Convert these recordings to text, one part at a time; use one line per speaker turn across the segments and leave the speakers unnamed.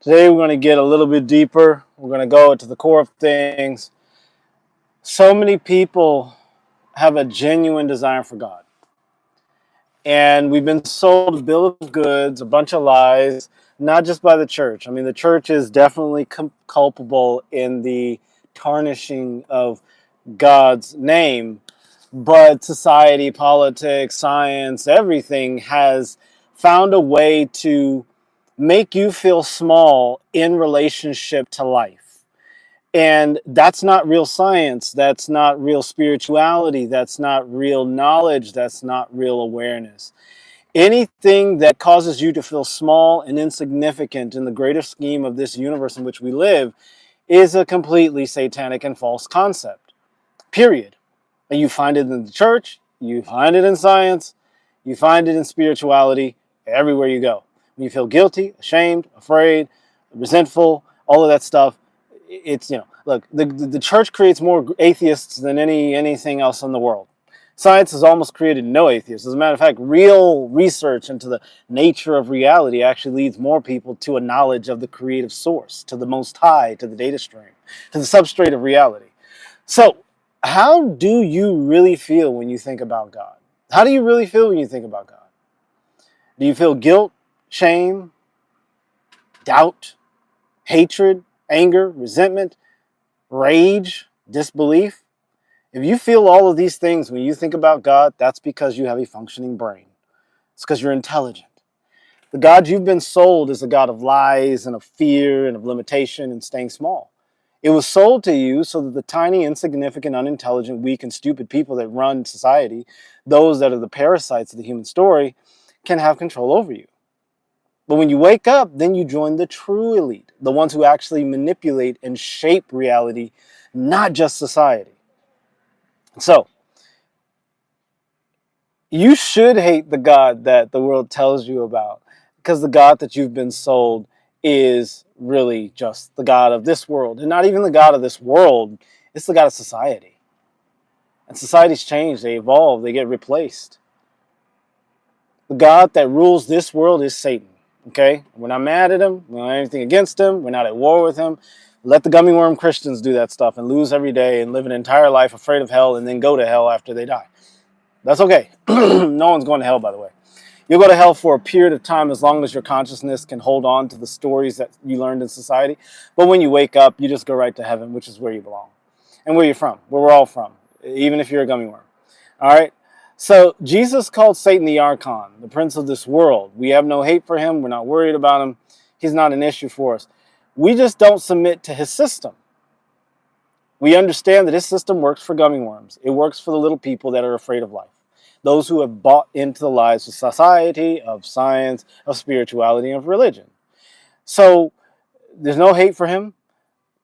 Today we're going to get a little bit deeper. We're going to go to the core of things. So many people have a genuine desire for God. And we've been sold a bill of goods, a bunch of lies, not just by the church. I mean, the church is definitely culpable in the tarnishing of God's name, but society, politics, science, everything has found a way to make you feel small in relationship to life. And that's not real science. That's not real spirituality. That's not real knowledge. That's not real awareness. Anything that causes you to feel small and insignificant in the greater scheme of this universe in which we live is a completely satanic and false concept, period. And you find it in the church, you find it in science, you find it in spirituality, everywhere you go. When you feel guilty, ashamed, afraid, resentful, all of that stuff, it's, look, the church creates more atheists than anything else in the world. Science has almost created no atheists. As a matter of fact, real research into the nature of reality actually leads more people to a knowledge of the creative source, to the Most High, to the data stream, to the substrate of reality. So, how do you really feel when you think about God? How do you really feel when you think about God? Do you feel guilt, shame, doubt, hatred, anger, resentment, rage, disbelief? If you feel all of these things when you think about God, that's because you have a functioning brain. It's because you're intelligent. The God you've been sold is a God of lies and of fear and of limitation and staying small. It was sold to you so that the tiny, insignificant, unintelligent, weak, and stupid people that run society, those that are the parasites of the human story, can have control over you. But when you wake up, then you join the true elite, the ones who actually manipulate and shape reality, not just society. So, you should hate the God that the world tells you about, because the God that you've been sold is really just the God of this world. And not even the God of this world, it's the God of society. And societies change, they evolve, they get replaced. The God that rules this world is Satan. Okay? We're not mad at him, we don't have anything against him, we're not at war with him. Let the gummy worm Christians do that stuff and lose every day and live an entire life afraid of hell and then go to hell after they die. That's okay. No one's going to hell, by the way. You'll go to hell for a period of time as long as your consciousness can hold on to the stories that you learned in society. But when you wake up, you just go right to heaven, which is where you belong. And where you're from, where we're all from, even if you're a gummy worm. All right? So Jesus called Satan the Archon, the prince of this world. We have no hate for him. We're not worried about him. He's not an issue for us. We just don't submit to his system. We understand that his system works for gummy worms. It works for the little people that are afraid of life. Those who have bought into the lies of society, of science, of spirituality, and of religion. So there's no hate for him.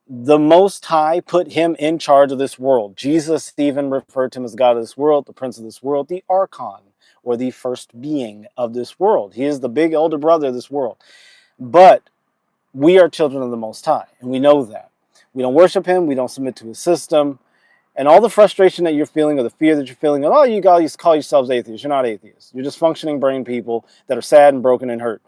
The Most High put him in charge of this world. Jesus even referred to him as God of this world, the prince of this world, the Archon, or the first being of this world. He is the big elder brother of this world. But we are children of the Most High, and we know that. We don't worship him. We don't submit to his system. And all the frustration that you're feeling or the fear that you're feeling, oh, you guys call yourselves atheists. You're not atheists. You're just functioning brain people that are sad and broken and hurt.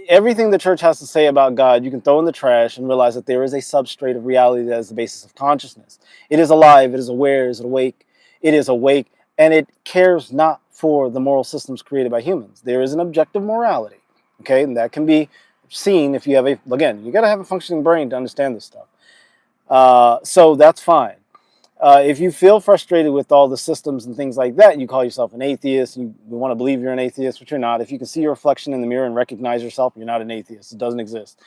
Everything the church has to say about God, you can throw in the trash and realize that there is a substrate of reality that is the basis of consciousness. It is alive. It is aware. It is awake. It is awake. And it cares not for the moral systems created by humans. There is an objective morality. Okay, and that can be seen if you have again, you got to have a functioning brain to understand this stuff. So that's fine. If you feel frustrated with all the systems and things like that, you call yourself an atheist, you want to believe you're an atheist, but you're not. If you can see your reflection in the mirror and recognize yourself, you're not an atheist. It doesn't exist.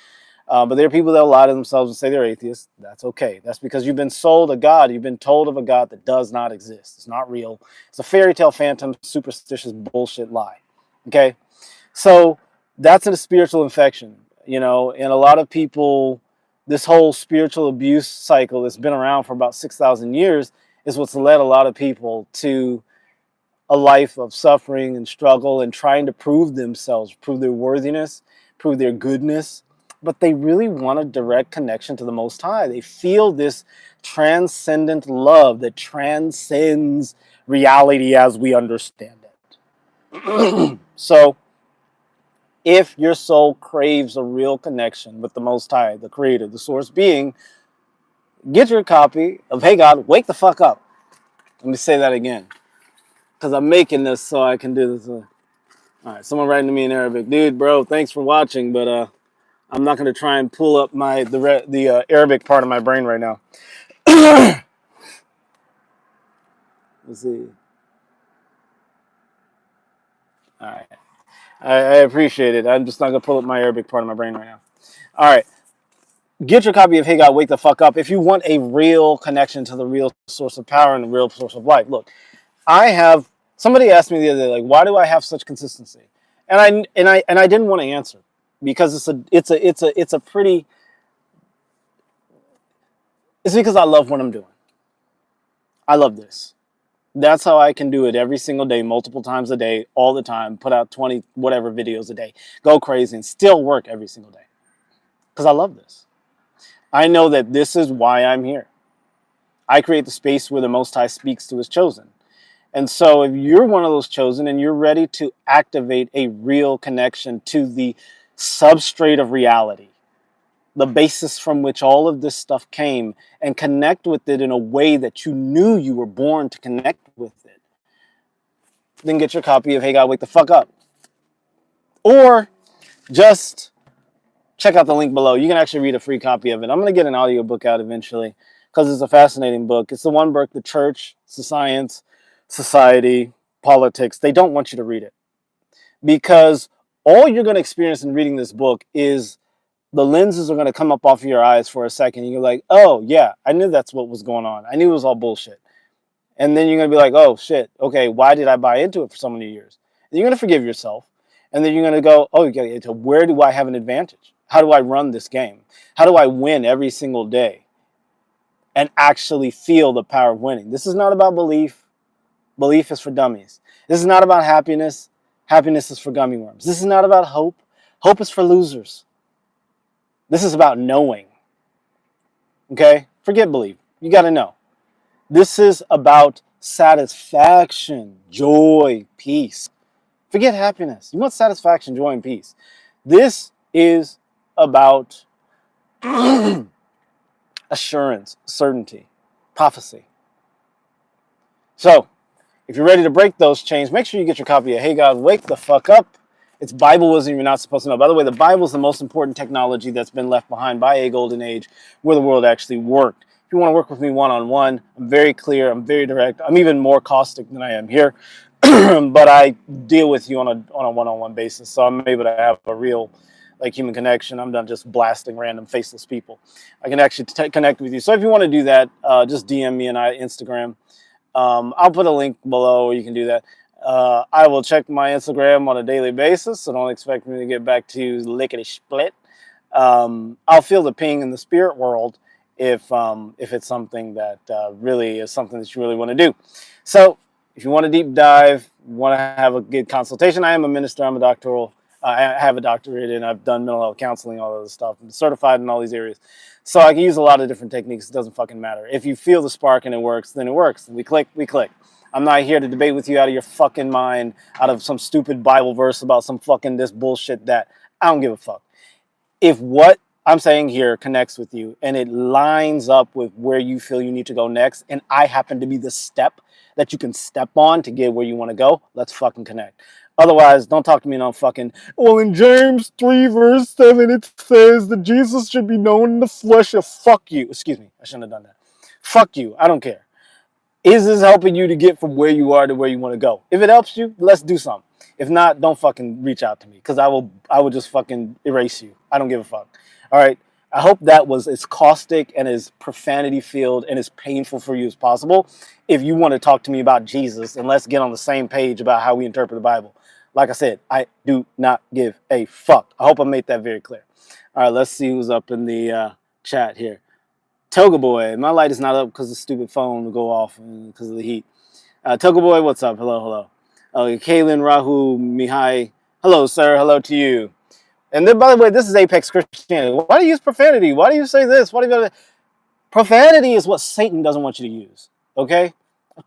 But there are people that will lie to themselves and say they're atheists. That's okay. That's because you've been sold a God. You've been told of a God that does not exist. It's not real. It's a fairy tale, phantom, superstitious bullshit lie. Okay? So that's a spiritual infection, and a lot of people, this whole spiritual abuse cycle that's been around for about 6,000 years is what's led a lot of people to a life of suffering and struggle and trying to prove themselves, prove their worthiness, prove their goodness. But they really want a direct connection to the Most High. They feel this transcendent love that transcends reality as we understand it. So If your soul craves a real connection with the Most High, the Creator, the Source Being, get your copy of Hey God, Wake the Fuck Up. Let me say that again, because I'm making this so I can do this. All right, someone writing to me in Arabic. Dude, bro, thanks for watching, but I'm not going to try and pull up the Arabic part of my brain right now. Let's see. All right. I appreciate it. I'm just not going to pull up my Arabic part of my brain right now. All right. Get your copy of Hey God, Wake the Fuck Up if you want a real connection to the real source of power and the real source of life. Look, somebody asked me the other day, like, why do I have such consistency? And I didn't want to answer because it's because I love what I'm doing. I love this. That's how I can do it every single day, multiple times a day, all the time, put out 20 whatever videos a day, go crazy and still work every single day. Because I love this. I know that this is why I'm here. I create the space where the Most High speaks to his chosen. And so if you're one of those chosen and you're ready to activate a real connection to the substrate of reality, the basis from which all of this stuff came, and connect with it in a way that you knew you were born to connect with it, then get your copy of Hey God, Wake the Fuck Up. Or just check out the link below. You can actually read a free copy of it. I'm going to get an audiobook out eventually because it's a fascinating book. It's the one book the church, science, society, politics, they don't want you to read it. Because all you're going to experience in reading this book is the lenses are going to come up off of your eyes for a second. And you're like, oh, yeah, I knew that's what was going on. I knew it was all bullshit. And then you're going to be like, oh, shit, okay, why did I buy into it for so many years? And you're going to forgive yourself. And then you're going to go, oh, okay, so where do I have an advantage? How do I run this game? How do I win every single day and actually feel the power of winning? This is not about belief. Belief is for dummies. This is not about happiness. Happiness is for gummy worms. This is not about hope. Hope is for losers. This is about knowing. Okay? Forget belief. You got to know. This is about satisfaction, joy, peace. Forget happiness. You want satisfaction, joy, and peace. This is about assurance, certainty, prophecy. So, if you're ready to break those chains, make sure you get your copy of Hey God, Wake the Fuck Up. It's Bible wisdom you're not supposed to know. By the way, the Bible is the most important technology that's been left behind by a golden age where the world actually worked. If you want to work with me one-on-one, I'm very clear, I'm very direct. I'm even more caustic than I am here. But I deal with you on a one-on-one basis, so I'm able to have a real human connection. I'm not just blasting random faceless people. I can actually connect with you. So if you want to do that, just DM me on Instagram. I'll put a link below where you can do that. I will check my Instagram on a daily basis, so don't expect me to get back to you lickety-split. I'll feel the ping in the spirit world if it's something that really is something that you really want to do. So if you want a deep dive, want to have a good consultation, I am a minister. I'm a doctoral. I have a doctorate and I've done mental health counseling, all of this stuff. I'm certified in all these areas. So I can use a lot of different techniques. It doesn't fucking matter. If you feel the spark and it works, then it works. We click, we click. I'm not here to debate with you out of your fucking mind, out of some stupid Bible verse about some fucking this bullshit that. I don't give a fuck. If what I'm saying here connects with you and it lines up with where you feel you need to go next, and I happen to be the step that you can step on to get where you want to go, let's fucking connect. Otherwise, don't talk to me on fucking, well, in James 3 verse 7, it says that Jesus should be known in the flesh of fuck you. Excuse me, I shouldn't have done that. Fuck you, I don't care. Is this helping you to get from where you are to where you want to go? If it helps you, let's do something. If not, don't fucking reach out to me because I will just fucking erase you. I don't give a fuck. All right. I hope that was as caustic and as profanity filled and as painful for you as possible. If you want to talk to me about Jesus and let's get on the same page about how we interpret the Bible. Like I said, I do not give a fuck. I hope I made that very clear. All right, let's see who's up in the chat here. Toga Boy, my light is not up because the stupid phone will go off because of the heat. Toga Boy, what's up? Hello, hello. Kaylin, Rahu, Mihai, hello, sir. Hello to you. And then, by the way, this is Apex Christianity. Why do you use profanity? Why do you say this? Why do you... Profanity is what Satan doesn't want you to use, okay?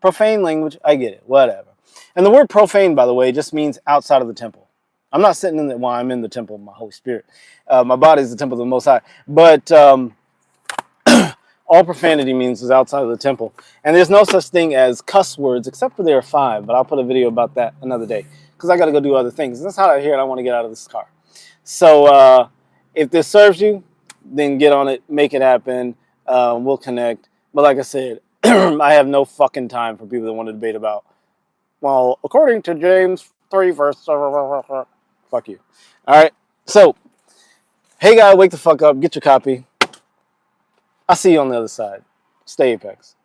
Profane language, I get it, whatever. And the word profane, by the way, just means outside of the temple. I'm not sitting in the, well, I'm in the temple of my Holy Spirit. My body is the temple of the Most High. But all profanity means is outside of the temple. And there's no such thing as cuss words, except for there are 5. But I'll put a video about that another day, because I got to go do other things. That's how I hear it. I want to get out of this car. So if this serves you, then get on it, make it happen. We'll connect. But like I said, I have no fucking time for people that want to debate about, well, according to James 3 verse, fuck you. All right. So, hey guy, wake the fuck up, get your copy. I'll see you on the other side. Stay Apex.